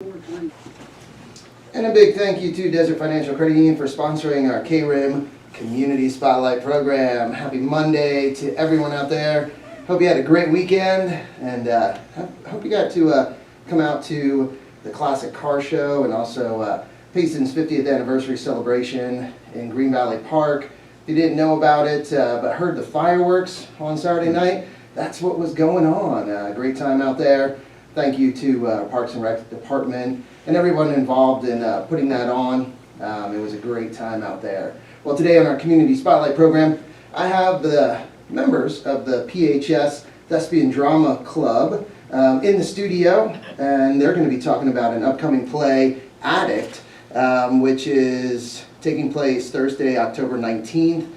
And a big thank you to Desert Financial Credit Union for sponsoring our KRIM Community Spotlight Program. Happy Monday to everyone out there. Hope you had a great weekend, and hope you got to come out to the Classic Car Show and also Payson's 50th anniversary celebration in Green Valley Park. If you didn't know about it but heard the fireworks on Saturday night, that's what was going on. Great time out there. Thank you to Parks and Rec Department and everyone involved in putting that on. It was a great time out there. Well, today on our Community Spotlight program, I have the members of the PHS Thespian Drama Club in the studio, and they're going to be talking about an upcoming play, Addict, which is taking place Thursday, October 19th,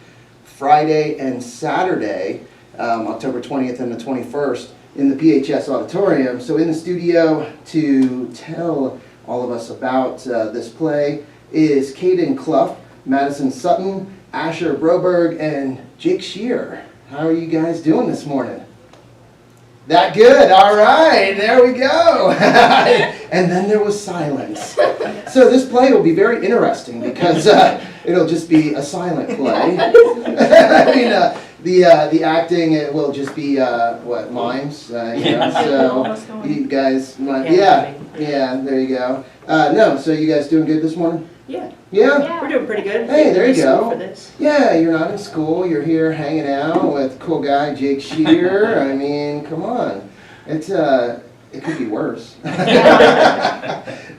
Friday and Saturday, October 20th and the 21st, in the PHS auditorium. So in the studio to tell all of us about this play is Caden Clough, Madison Sutton, Asher Broberg, and Jake Shear. How are you guys doing this morning? That good, all right, there we go. And then there was silence. So this play will be very interesting because it'll just be a silent play. I mean, the acting, it will just be what, mimes, so you guys might, yeah, there you go. No, so you guys doing good this morning? Yeah, we're doing pretty good. Hey, there you go. For this. Yeah, you're not in school, you're here hanging out with cool guy Jake Shear. I mean, come on, it's it could be worse.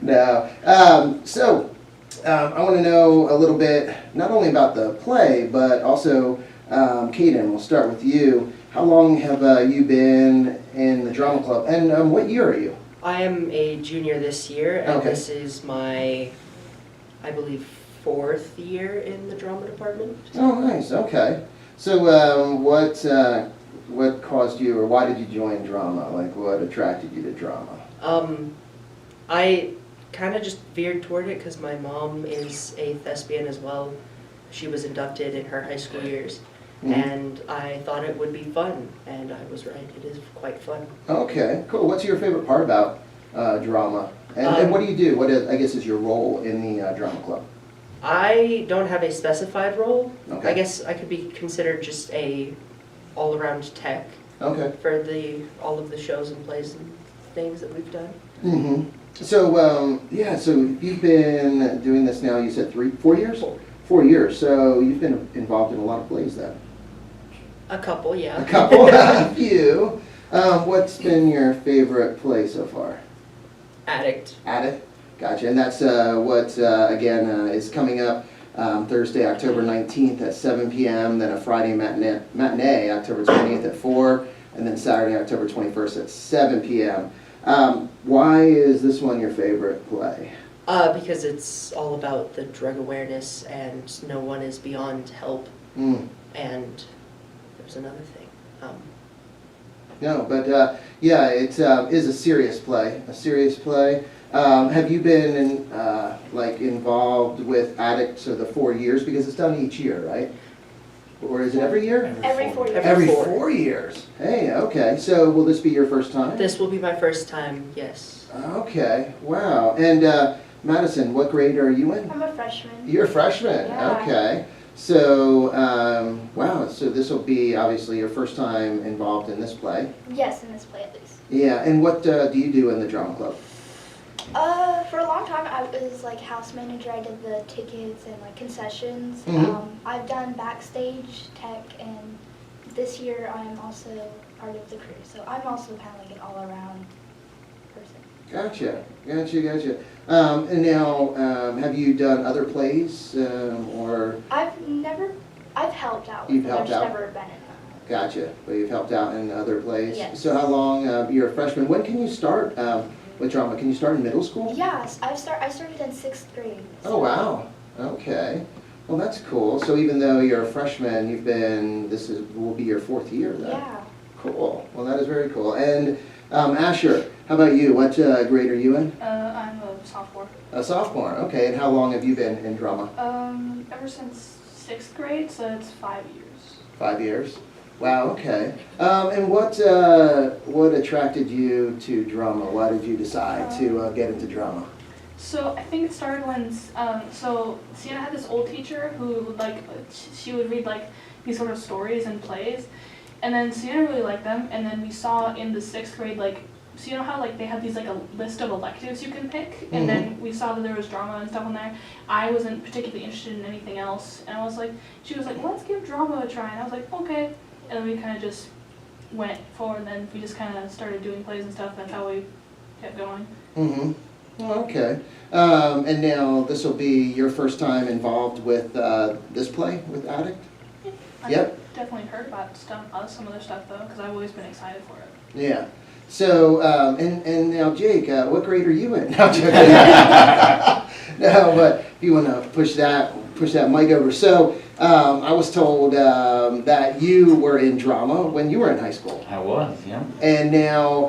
No, I want to know a little bit, not only about the play, but also Caden, we'll start with you. How long have you been in the drama club, and what year are you? I am a junior this year, and Okay. this is my, I believe, 4th year in the drama department. Oh, nice. Okay. So, what caused you, or why did you join drama? Like, what attracted you to drama? I kind of just veered toward it because my mom is a thespian as well. She was inducted in her high school years. Mhm. And I thought it would be fun, and I was right. It is quite fun. Okay, cool. What's your favorite part about drama? And what do you do? What is, I guess, is your role in the drama club? I don't have a specified role. Okay. I guess I could be considered just a all-around tech Okay. for all of the shows and plays and things that we've done. Mm-hmm. So, yeah, so you've been doing this now, you said 4 years? 4 years. So you've been involved in a lot of plays then? A couple, yeah. A couple, a few. What's been your favorite play so far? Addict. Addict? Gotcha. And that's what, again, is coming up Thursday, October 19th at 7 p.m., then a Friday matinee, October 20th at 4, and then Saturday, October 21st at 7 p.m. Why is this one your favorite play? Because it's all about the drug awareness and no one is beyond help. Mm. And there's another thing. No, but yeah, it is a serious play. A serious play. Have you been involved with Addict for the 4 years? Because it's done each year, right? Or is it every year? Every 4 years. Every 4 years. Hey, okay. So will this be your first time? This will be my first time, yes. Okay. Wow. And Madison, what grade are you in? I'm a freshman. You're a freshman. Yeah. Okay. So wow. So this will be obviously your first time involved in this play. Yes, in this play at least. Yeah. And what do you do in the drama club? For a long time I was like house manager. I did the tickets and like concessions. Mhm. I've done backstage, tech, and this year I'm also part of the crew. So I'm also kind of like an all-around person. Gotcha. And now, have you done other plays or? I've helped out. You've with it. helped I've out? just never been in them. Gotcha. But you've helped out in other plays. Yes. So how long? You're a freshman. When can you start with drama? Can you start in middle school? Yes, I started in 6th grade. Oh wow. Okay. Well, that's cool. So even though you're a freshman, will be your 4th year then. Yeah. Cool. Well, that is very cool. And Asher, how about you? What grade are you in? I'm a sophomore. A sophomore. Okay. And how long have you been in drama? Ever since 6th grade, so it's 5 years. 5 years. Wow, okay. And what attracted you to drama? Why did you decide to get into drama? So I think it started when, so Sienna had this old teacher who would she would read like these sort of stories and plays, and then Sienna really liked them, and then we saw in the 6th grade, so you know how they have these a list of electives you can pick, and then we saw that there was drama and stuff on there. I wasn't particularly interested in anything else, and she was like, let's give drama a try, and I was like, okay, and then we kind of just went forward, and then we just kind of started doing plays and stuff. That's how we kept going. Mm-hmm. Okay. And now this will be your first time involved with this play with Addict? I've definitely heard about some other stuff though, because I've always been excited for it. Yeah. So, and now Jake, what grade are you in? No, I'm joking. No, but if you want to push that mic over. So, I was told that you were in drama when you were in high school. I was, yeah. And now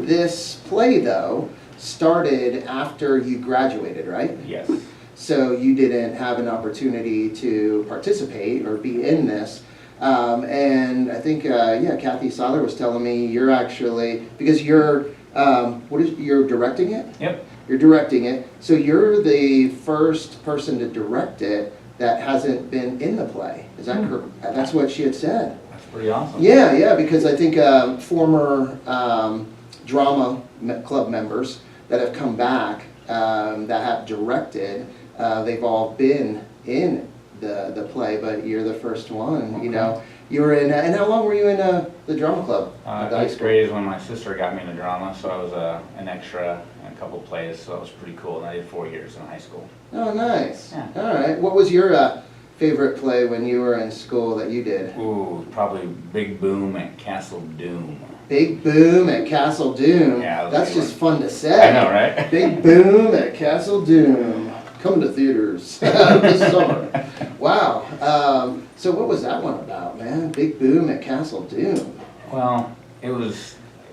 this play, though, started after you graduated, right? Yes. So you didn't have an opportunity to participate or be in this. And I think, Kathy Seiler was telling me you're actually, because you're directing it? Yep. You're directing it. So you're the first person to direct it that hasn't been in the play. Is that correct? That's what she had said. That's pretty awesome. Yeah, because I think former drama club members that have come back that have directed, they've all been in the play, but you're the first one. Okay. You know, you were in. And how long were you in the drama club? At the high 8th school? grade is when my sister got me into drama, so I was an extra in a couple plays, so that was pretty cool. And I did 4 years in high school. Oh, nice. Yeah. All right. What was your favorite play when you were in school that you did? Ooh, probably Big Boom at Castle Doom. Big Boom at Castle Doom. Yeah, that's a good just fun to say. I know, right? Big Boom at Castle Doom. Come to theaters this summer. Wow. So what was that one about, man? Big Boom at Castle Doom. Well,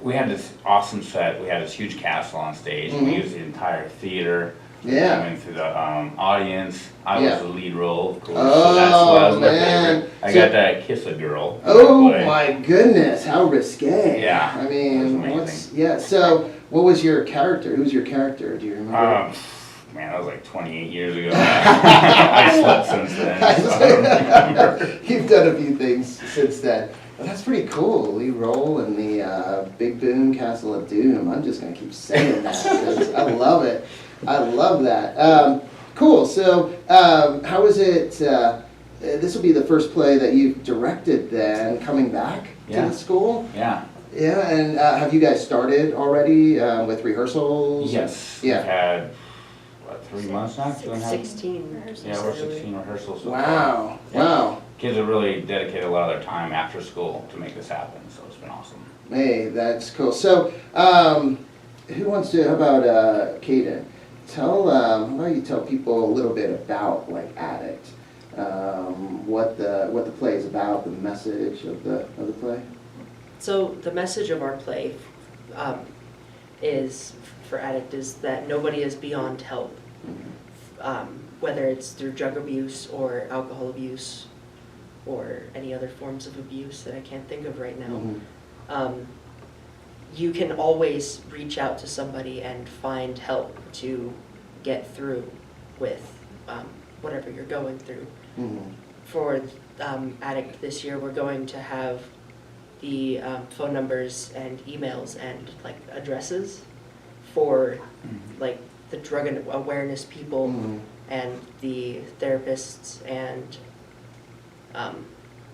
we had this awesome set. We had this huge castle on stage, and we used the entire theater. Yeah. Coming through the audience. I was the lead role, of course. Oh, so that's why I was my man. favorite. I got to kiss a girl. in Oh my play. my goodness, how risque. Yeah, I mean, that was amazing. so what was your character? Who's your character? Do you remember? Man, that was like 28 years ago. I slept since then, so I don't remember. You've done a few things since then. Well, that's pretty cool. Lead role in the Big Boom Castle of Doom. I'm just going to keep saying that. 'Cause I love it. I love that. Cool. So how is it, this will be the first play that you've directed then, coming back to the school? Yeah. Yeah, and have you guys started already with rehearsals? Yes. Yeah. We've had, 3 months now? 2.5? 16 rehearsals. Yeah, we're 16 rehearsals. So far. Wow. Yeah. Wow. Kids have really dedicated a lot of their time after school to make this happen, so it's been awesome. Hey, that's cool. So, who wants to, how about Kaden? How about you tell people a little bit about Addict, what the play is about, the message of the play? So the message of our play for Addict is that nobody is beyond help, whether it's through drug abuse or alcohol abuse or any other forms of abuse that I can't think of right now. You can always reach out to somebody and find help to get through with whatever you're going through. For Addict this year, we're going to have the phone numbers and emails and addresses for the drug awareness people and the therapists and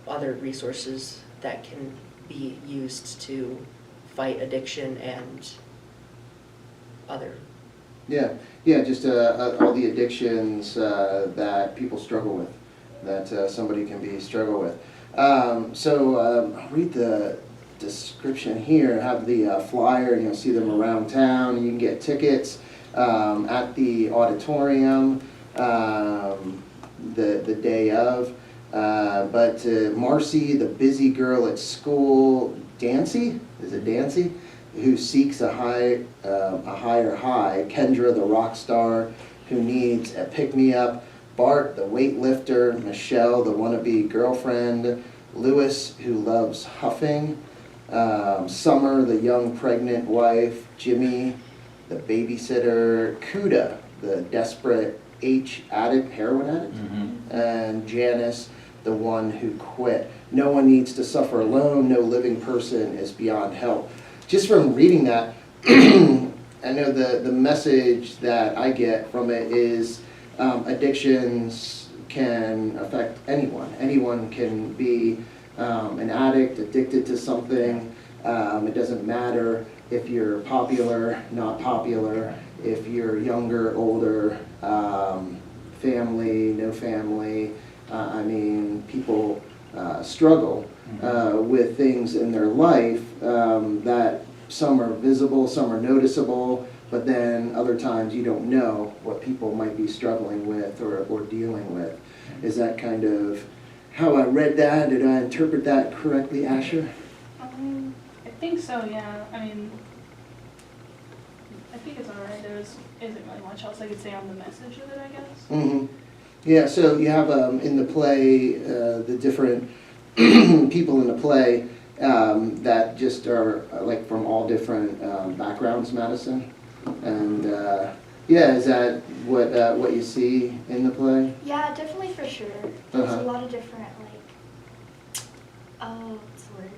other resources that can be used to fight addiction and other. Yeah, just all the addictions that people struggle with, that somebody can struggle with. So I'll read the description here. Have the flyer, and you'll see them around town. You can get tickets at the auditorium the day of. But Marcy, the busy girl at school, Dancy, is it Dancy? Who seeks a higher high. Kendra, the rock star, who needs a pick-me-up. Bart, the weightlifter. Michelle, the wannabe girlfriend. Lewis, who loves huffing, Summer, the young pregnant wife, Jimmy, the babysitter, Kuda, the desperate addict, heroin addict, and Janice, the one who quit. No one needs to suffer alone. No living person is beyond help. Just from reading that, I know the message that I get from it is addictions can affect anyone. Anyone can be an addict, addicted to something. It doesn't matter if you're popular, not popular, if you're younger, older, family, no family. I mean, people struggle with things in their life that some are visible, some are noticeable, but then other times you don't know what people might be struggling with or dealing with. Is that kind of how I read that? Did I interpret that correctly, Asher? I think so, yeah. I mean, I think it's alright. There isn't really much else I could say on the message of it, I guess. Mm-hmm. Yeah, so you have in the play the different people in the play that just are like from all different backgrounds, Madison. And yeah, is that what you see in the play? Yeah, definitely for sure. There's a lot of different what's the word?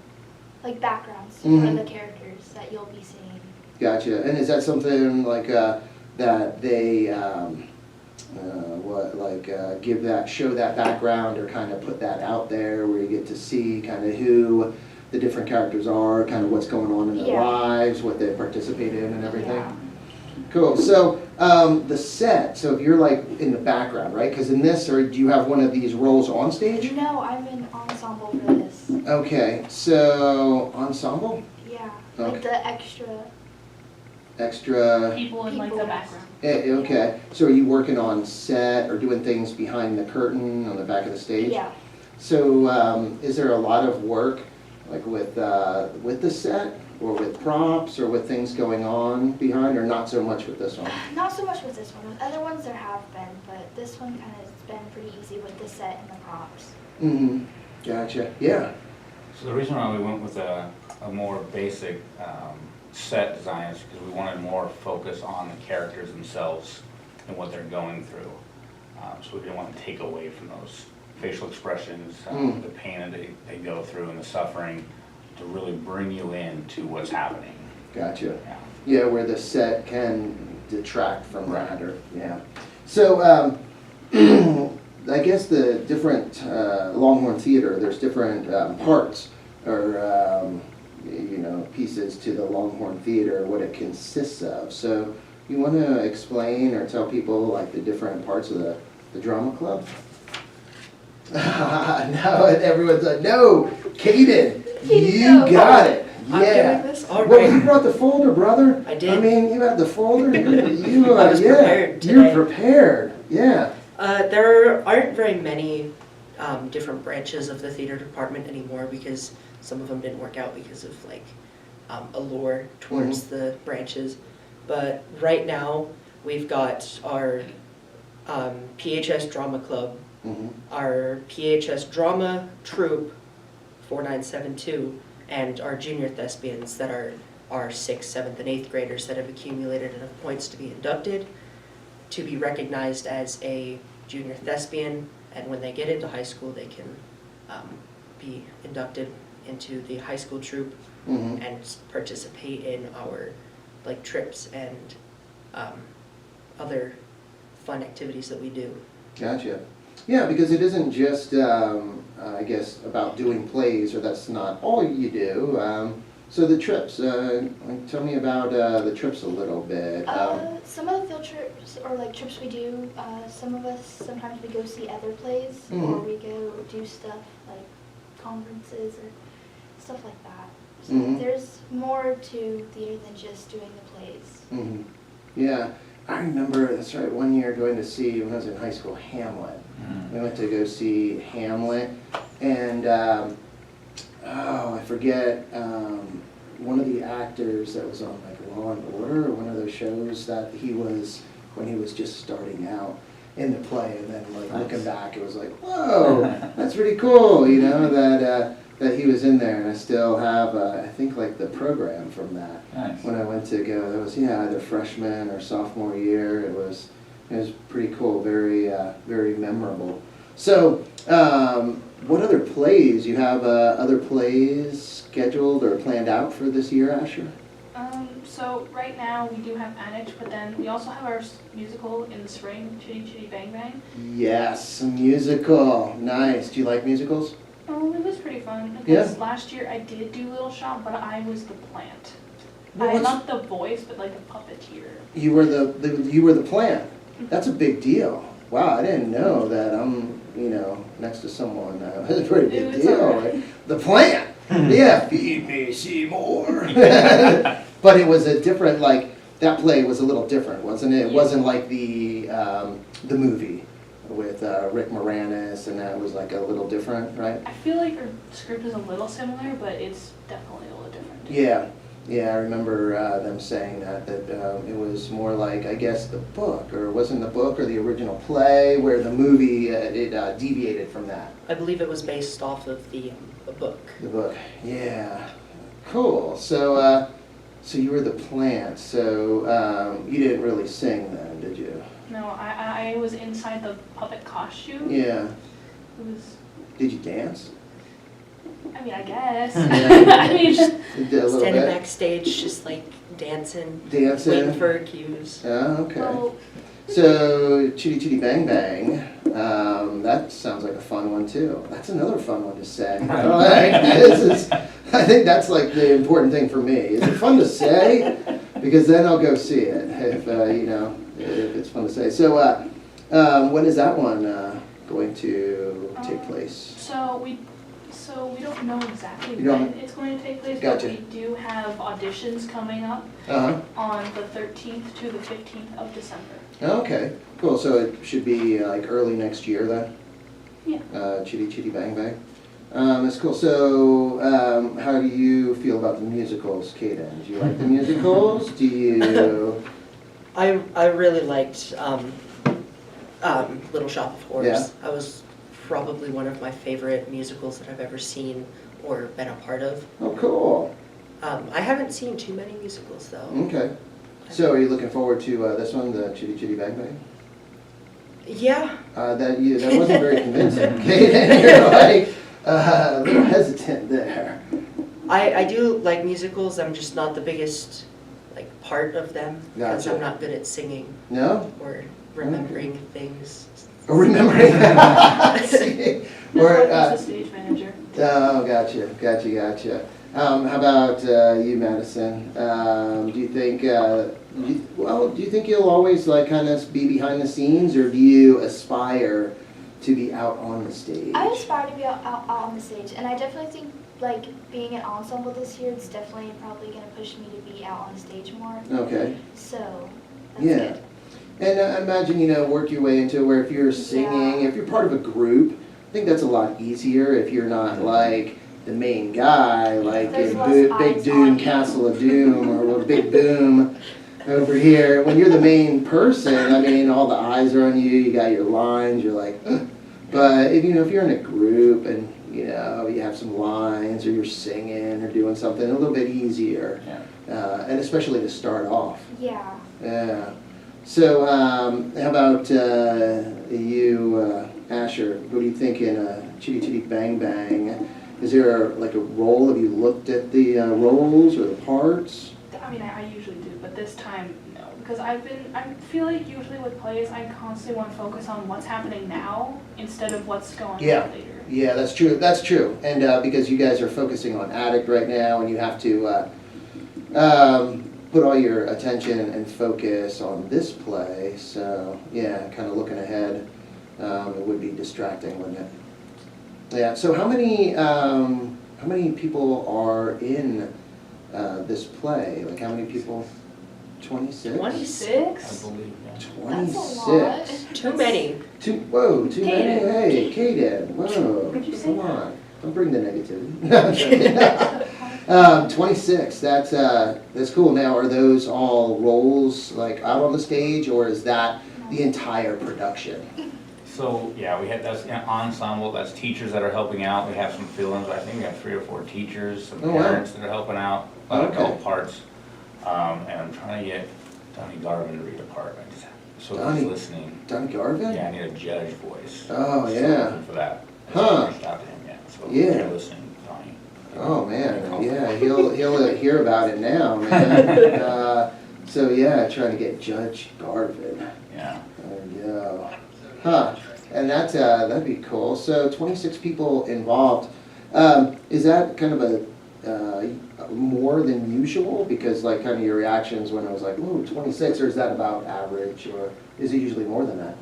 Like backgrounds for the characters that you'll be seeing. Gotcha. And is that something like that they show that background or kind of put that out there where you get to see kind of who the different characters are, kind of what's going on in their lives, what they participate in and everything? Yeah. Cool. So the set, so if you're like in the background, right? Because in this, or do you have one of these roles on stage? No, I'm in ensemble for this. Okay, so ensemble? Yeah, Okay. like the extra People in like the background. Okay, so are you working on set or doing things behind the curtain on the back of the stage? Yeah. So is there a lot of work like with the set or with props or with things going on behind, or not so much with this one? Not so much with this one. With other ones there have been, but this one kind of has been pretty easy with the set and the props. Mm-hmm. Gotcha. Yeah. So the reason why we went with a more basic set design is because we wanted more focus on the characters themselves and what they're going through. So we didn't want to take away from those facial expressions, the pain that they go through and the suffering, to really bring you into what's happening. Gotcha. Yeah. Yeah, where the set can detract from that, or yeah. So I guess the different Longhorn Theater, there's different parts or pieces to the Longhorn Theater, what it consists of. So you want to explain or tell people like the different parts of the drama club? No, everyone's like, no, Kaden, you got it. I'm Yeah. doing this? All Well, right. you brought the folder, brother. I did. I mean, you had the folder. You I was prepared You're today. prepared. Yeah. There aren't very many different branches of the theater department anymore because some of them didn't work out because of like allure towards the branches. But right now we've got our PHS Drama Club, our PHS Drama Troupe 4972, and our junior thespians that are our 6th, 7th, and 8th graders that have accumulated enough points to be inducted, to be recognized as a junior thespian, and when they get into high school they can be inducted into the high school troupe and participate in our like trips and other fun activities that we do. Gotcha. Yeah, because it isn't just, I guess, about doing plays, or that's not all you do. So the trips, tell me about the trips a little bit. Some of the field trips or like trips we do, some of us, sometimes we go see other plays or we go do stuff like conferences or stuff like that. So there's more to theater than just doing the plays. Yeah, I remember, that's right, one year going to see, when I was in high school, Hamlet. We went to go see Hamlet, and I forget, one of the actors that was on like Law and Order, or one of those shows that he was, when he was just starting out, in the play, and then like Nice. looking back, it was like, whoa, that's pretty cool, you know, that he was in there, and I still have, I think like the program from that. Nice. When I went to go, that was, yeah, either freshman or sophomore year. It was pretty cool, very memorable. So, what other plays? You have other plays scheduled or planned out for this year, Asher? So right now we do have Addict, but then we also have our musical in the spring, Chitty Chitty Bang Bang. Yes, a musical. Nice. Do you like musicals? Oh, it was pretty fun because last year I did do Little Shop, but I was the plant. I'm not the voice, but like the puppeteer. You were the plant. That's a big deal. Wow, I didn't know that. I'm, you know, next to someone. It's a pretty big It's deal, alright. right? The plant. Yeah, feed me, Seymour. But it was a different, like, that play was a little different, wasn't it? It wasn't like the movie with Rick Moranis, and that was like a little different, right? I feel like our script is a little similar, but it's definitely a little different. Yeah, I remember them saying that it was more like, I guess, the book, or it wasn't the book or the original play, where the movie, it deviated from that. I believe it was based off of the book. The book, yeah. Cool, so you were the plant, so you didn't really sing then, did you? No, I was inside the puppet costume. Yeah. It was, Did you dance? I mean, I guess. Yeah. I mean, You did a little Standing bit? backstage, just like dancing, Dancing? waiting for cues. Oh, okay. well, So, Chitty Chitty Bang Bang, that sounds like a fun one too. That's another fun one to say. I think that's like the important thing for me. Is it fun to say? Because then I'll go see it, if if it's fun to say. So, when is that one going to take place? So we don't know exactly You don't- when it's going to take place, Gotcha. but we do have auditions coming up Uh-huh. on the 13th to the 15th of December. Okay, cool. So it should be like early next year then? Yeah. Chitty Chitty Bang Bang. That's cool. So, how do you feel about the musicals, Kaden? Do you like the musicals? Do you? I really liked Little Shop of Horrors. Yeah. I was probably one of my favorite musicals that I've ever seen or been a part of. Oh, cool. I haven't seen too many musicals though. Okay. So, are you looking forward to this one, the Chitty Chitty Bang Bang? Yeah, That wasn't very convincing, Kaden. You're like a little hesitant there. I do like musicals. I'm just not the biggest like part of them because Gotcha. I'm not good at singing No? or remembering things. Or remembering that. See? No, Or, I was the stage manager. Oh, gotcha. How about you, Madison? Do you think, do you think you'll always like kind of be behind the scenes, or do you aspire to be out on the stage? I aspire to be out on the stage, and I definitely think like being an ensemble this year, it's definitely probably going to push me to be out on the stage more. Okay. So that's Yeah. good. And imagine, work your way into where if you're singing, if you're part of a group, I think that's a lot easier if you're not like the main guy, like There's in less Big eyes Doom, on you. Castle of Doom, or Big Boom over here. When you're the main person, I mean, all the eyes are on you, you got your lines, you're like, ugh. But if you're in a group and, you have some lines, or you're singing or doing something, a little bit easier. Yeah. And especially to start off. Yeah. Yeah. So, how about you, Asher? What do you think in Chitty Chitty Bang Bang? Is there like a role? Have you looked at the roles or the parts? I mean, I usually do, but this time, no. Because I feel like usually with plays, I constantly want to focus on what's happening now instead of what's going on later. Yeah, that's true. That's true. And because you guys are focusing on Addict right now, and you have to put all your attention and focus on this play, so yeah, kind of looking ahead, it would be distracting, wouldn't it? Yeah. So how many people are in this play? Like how many people? 26? 26? I believe, yeah. That's a 26. lot. Too many. Too many? Kaden. Hey, Kaden, whoa. Did you say Come that? on. Don't bring the negativity. 26, that's cool. Now, are those all roles like out on the stage, or is that the entire production? So, yeah, we had, that's an ensemble, that's teachers that are helping out, we have some fill-ins, I think we have 3 or 4 teachers, some Oh, wow. parents that are helping out, a lot of Okay. adult parts. And I'm trying to get Donnie Garvin to read a part, so if Donnie- he's listening. Don Garvin? Yeah, I need a judge voice. Oh, Still yeah. looking for that. I Huh. haven't reached out to him yet, so if Yeah. you're listening, Donnie. Oh, man, yeah, he'll hear about it now, man. So, yeah, trying to get Judge Garvin. Yeah. There we go. Huh, and that's, that'd be cool. So 26 people involved. Is that kind of a, more than usual? Because like kind of your reactions when I was like, ooh, 26, or is that about average? Or is it usually more than that?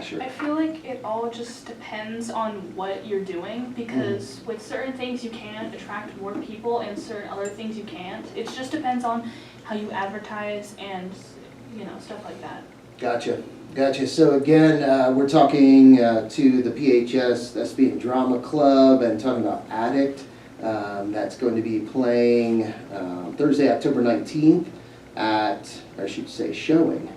Sure. I feel like it all just depends on what you're doing, because with certain things you can attract more people and certain other things you can't. It just depends on how you advertise and, stuff like that. Gotcha. Gotcha. So again, we're talking to the PHS Thespian Drama Club and talking about Addict. That's going to be playing Thursday, October 19th at, or I should say showing,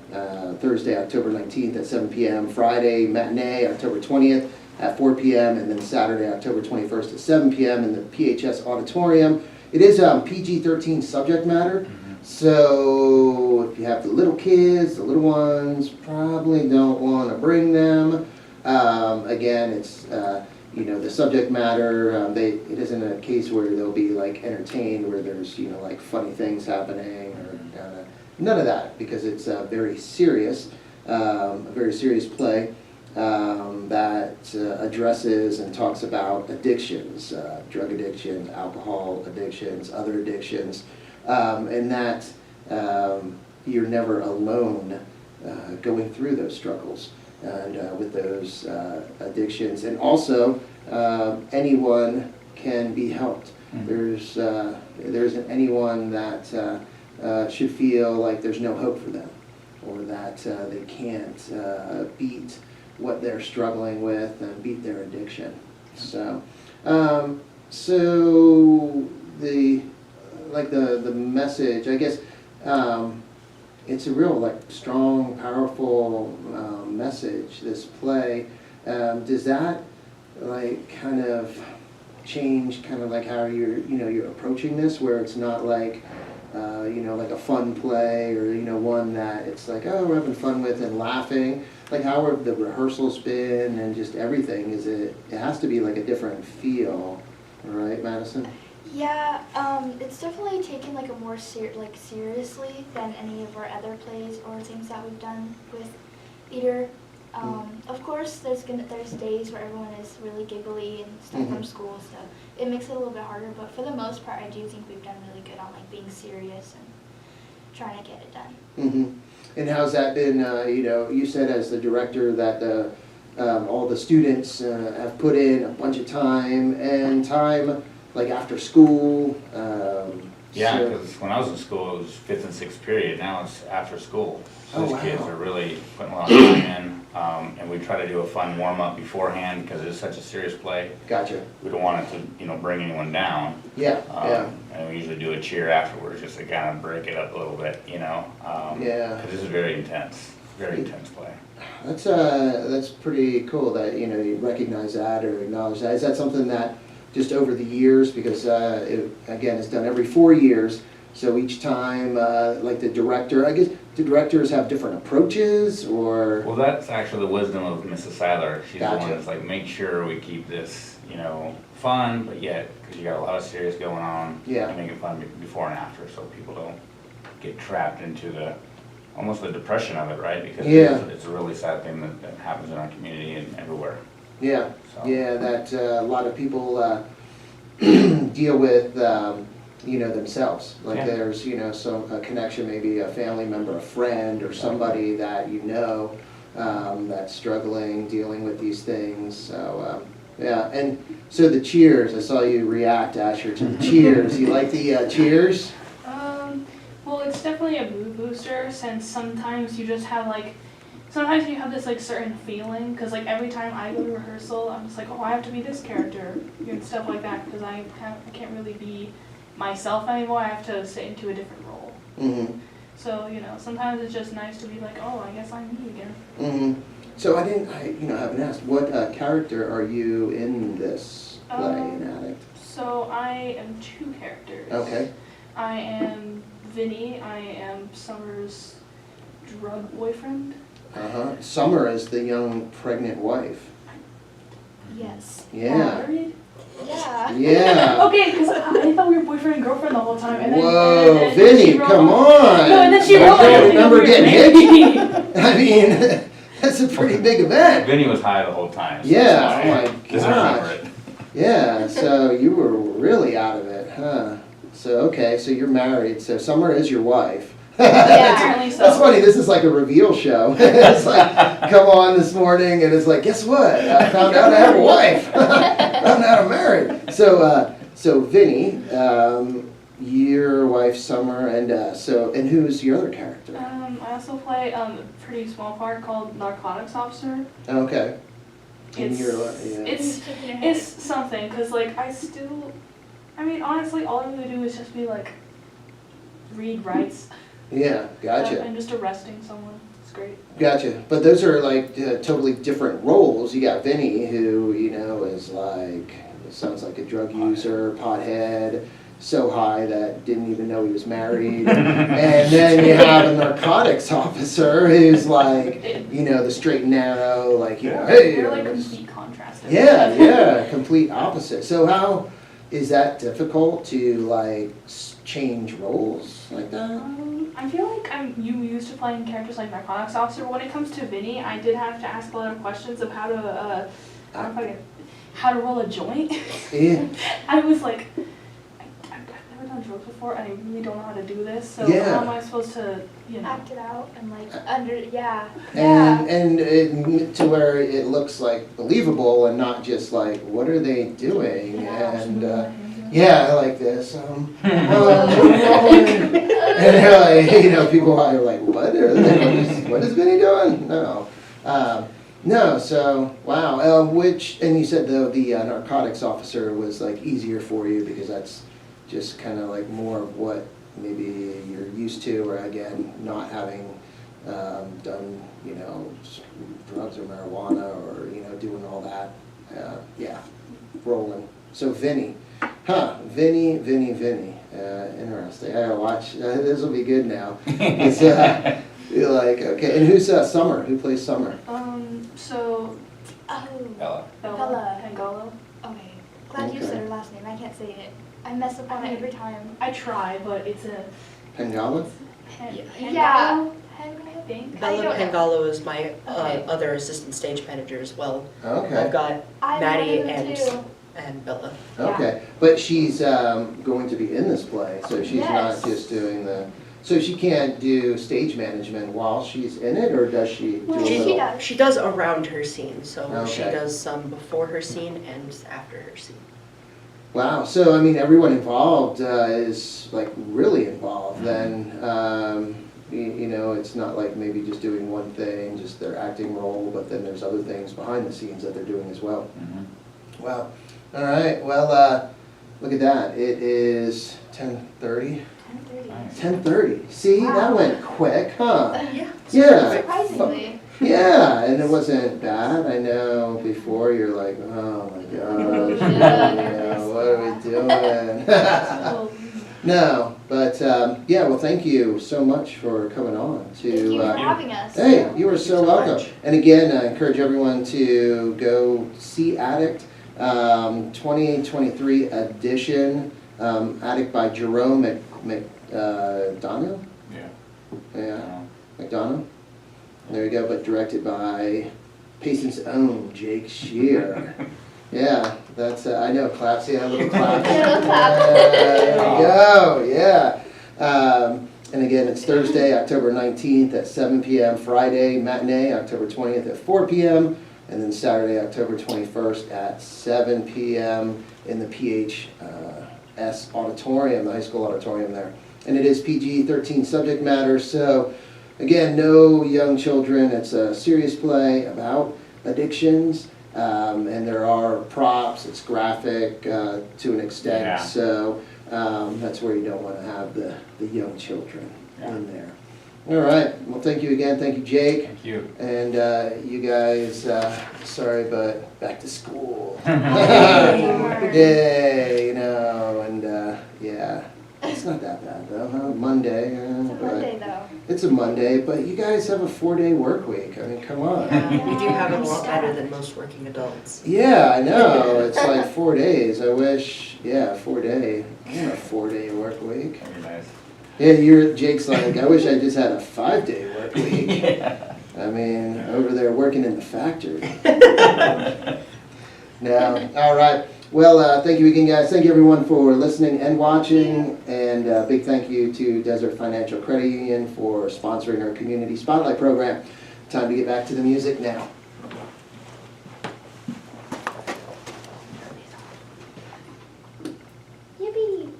Thursday, October 19th at 7 p.m., Friday matinee, October 20th at 4 p.m., and then Saturday, October 21st at 7 p.m. in the PHS Auditorium. It is PG-13 subject matter, so if you have the little kids, the little ones, probably don't want to bring them. Again, it's, the subject matter, it isn't a case where they'll be like entertained, where there's, like funny things happening, or none of that, because it's very serious, a very serious play that addresses and talks about addictions, drug addictions, alcohol addictions, other addictions, and that you're never alone going through those struggles and with those addictions. And also, anyone can be helped. Mm-hmm. There isn't anyone that should feel like there's no hope for them, or that they can't beat what they're struggling with and beat their addiction. So, the message, I guess, it's a real strong, powerful message. This play, does that kind of change how you're approaching this, where it's not like a fun play, or one that it's like, oh, we're having fun with and laughing. How have the rehearsals been and just everything? It has to be a different feel, right, Madison? Yeah, it's definitely taken a more seriously than any of our other plays or things that we've done with theater. Of course, there's days where everyone is really giggly and stuff from school, so it makes it a little bit harder. But for the most part, I do think we've done really good on being serious and trying to get it done. And how's that been? You said as the director that all the students have put in a bunch of time after school. Yeah, so- because when I was in school, it was 5th and 6th period. Now it's after school. So Oh, these wow. kids are really putting a lot of time in. And we try to do a fun warm-up beforehand, because it is such a serious play. Gotcha. We don't want it to, bring anyone down. Yeah, yeah. And we usually do a cheer afterwards, just to kind of break it up a little bit, Yeah. Because this is very intense play. That's pretty cool that you recognize that or acknowledge that. Is that something that just over the years, because it's done every 4 years, so each time the director, I guess the directors have different approaches, or? Well, that's actually the wisdom of Mrs. Seiler. She's Gotcha. the one that's make sure we keep this, fun, but yet, because you got a lot of serious going on. Yeah. Make it fun before and after, so people don't get trapped into almost the depression of it, right? Because Yeah. it's a really sad thing that happens in our community and everywhere. Yeah, So. yeah, that a lot of people deal with, themselves. Yeah. There's, a connection, maybe a family member, a friend, or somebody that that's struggling, dealing with these things. So, yeah, and so the cheers, I saw you react, Asher, to the cheers. You like the cheers? Well, it's definitely a mood booster, since sometimes you just have sometimes you have this certain feeling, because every time I go to rehearsal, I'm just oh, I have to be this character and stuff like that, because I can't really be myself anymore. I have to sit into a different role. So, you know, sometimes it's just nice to be like, oh, I guess I'm me again. Mm-hmm. So I haven't asked, what character are you in this play, in Addict? So I am 2 characters. Okay. I am Vinny. I am Summer's drug boyfriend. Uh-huh. Summer is the young pregnant wife. Yes. Yeah. Married? Yeah. Yeah. Okay, because I thought we were boyfriend and girlfriend the whole time. And then, Whoa, and then Vinny, she wrote come on! No, and then she I wrote don't everything remember we were getting married. I mean, that's a pretty big event. Vinny was high the whole time. So Yeah, that's oh why my I doesn't remember it. Yeah, so you were really out of it, huh? So, okay, so you're married, so Summer is your wife. Apparently so. That's funny, this is like a reveal show. It's like, come on this morning, and it's like, guess what? I found out I have a wife. Found out I'm married. So Vinny, your wife Summer, and who's your other character? I also play a pretty small part called narcotics officer. Okay. And It's yeah. it's something because like I mean honestly all I really do is just be like read rights. Yeah, gotcha. And just arresting someone. It's great. Gotcha. But those are like totally different roles. You got Vinny, who, is like, sounds like a drug user, pothead, so high that didn't even know he was married. And then you have a narcotics officer who's like, the straight and narrow, like, hey. They're like complete contrast. Yeah, complete opposite. So how is that difficult to like change roles like that? I feel like I'm used to playing characters like narcotics officer, but when it comes to Vinny, I did have to ask a lot of questions of how to roll a joint. Yeah. I was like, I've never done drugs before, and I really don't know how to do this. So Yeah. how am I supposed to, Act it out and like yeah. And to where it looks like believable and not just like, what are they doing? And yeah, I like this. And they're like, people are like, what is Vinny doing? No. No, so, wow. And you said the narcotics officer was like easier for you because that's just kind of like more of what maybe you're used to, or again, not having done, drugs or marijuana or, doing all that. Yeah, rolling. So Vinny. Vinny. Interesting. I gotta watch. This will be good now. It's, you're like, okay. And who's Summer? Who plays Summer? So Bella. Bella. Pangolo. Okay. Glad you Okay. said her last name. I can't say it. I mess up on it every time. I try, but it's a Pangala? Yeah. I think. Bella don't know. Pangalo is my Okay. other assistant stage manager as well. Okay. I've got I'm Maddie one of them too. and Bella. Okay. But she's going to be in this play, so she's Yes. not just doing so she can't do stage management while she's in it, or does she do a She little? does. She does around her scene, so she Okay. does some before her scene and after her scene. Wow. So, I mean, everyone involved is like really involved then. It's not like maybe just doing one thing, just their acting role, but then there's other things behind the scenes that they're doing as well. Mm-hmm. Wow. All right. Well, look at that. It is 10:30. 10:30. See, that Wow. went quick, huh? Yeah. Yeah. Surprisingly. Yeah, and it wasn't bad. I know before you're like, oh my gosh, what are we doing? No, but yeah, well, thank you so much for coming on. Thank you for having us. Hey, you are so so welcome. much. And again, I encourage everyone to go see Addict, 2023 edition, Addict by Jerome McDonough? Yeah, McDonough. There you go, but directed by Payson's own Jake Shear. Yeah, that's, I know, claps, yeah, a little clap. A little clap. There you go, yeah. And again, it's Thursday, October 19th at 7 p.m., Friday matinee, October 20th at 4 p.m., and then Saturday, October 21st at 7 p.m. in the PHS auditorium, the high school auditorium there. And it is PG-13 subject matter, so again, no young children. It's a serious play about addictions, and there are props. It's graphic to an extent, Yeah. so that's where you don't want to have the young children in there. All right, well, thank you again, thank you, Jake. Thank you. And you guys, sorry, but back to school. Yay. Yay, you know, and yeah, it's not that bad though, huh? Monday. It's a but Monday though. It's a Monday, but you guys have a 4-day work week. I mean, come on. Yeah, we do have it a lot better than most working adults. Yeah, I know. It's like 4 days. I wish, yeah, 4-day. I want a 4-day work week. That'd be nice. Yeah, Jake's like, I wish I just had a 5-day work week. Yeah. I mean, over there working in the factory. No, all right. Well, thank you again, guys. Thank you, everyone, for listening and watching. And big thank you to Desert Financial Credit Union for sponsoring our Community Spotlight program. Time to get back to the music now. Yippee!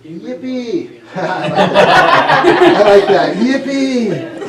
Yippee! I like that. Yippee!